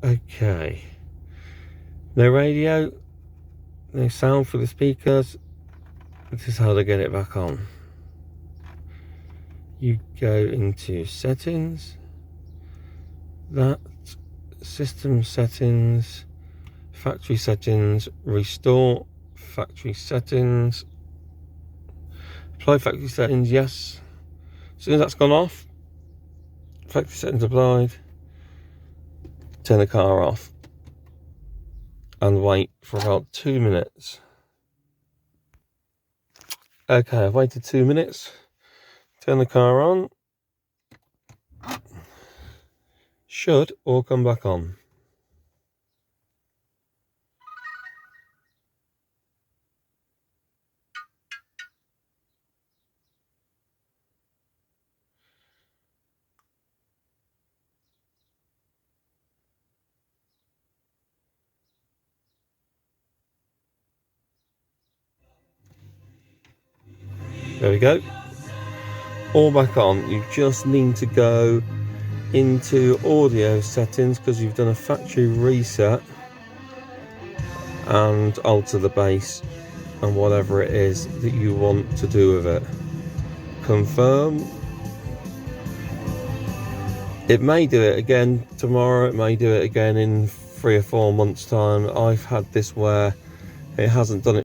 Okay. No radio, no sound for the speakers. This is how to get it back on. You go into settings, that, system settings, factory settings, restore factory settings, apply factory settings, yes. As soon as that's gone off, factory settings applied, turn the car off and wait for about 2 minutes. Okay, I've waited 2 minutes, turn the car on, should all come back on. There we go, all back on. You just need to go into audio settings because you've done a factory reset and alter the bass and whatever it is that you want to do with it. Confirm. It may do it again tomorrow, it may do it again in 3 or 4 months time. I've had this where it hasn't done it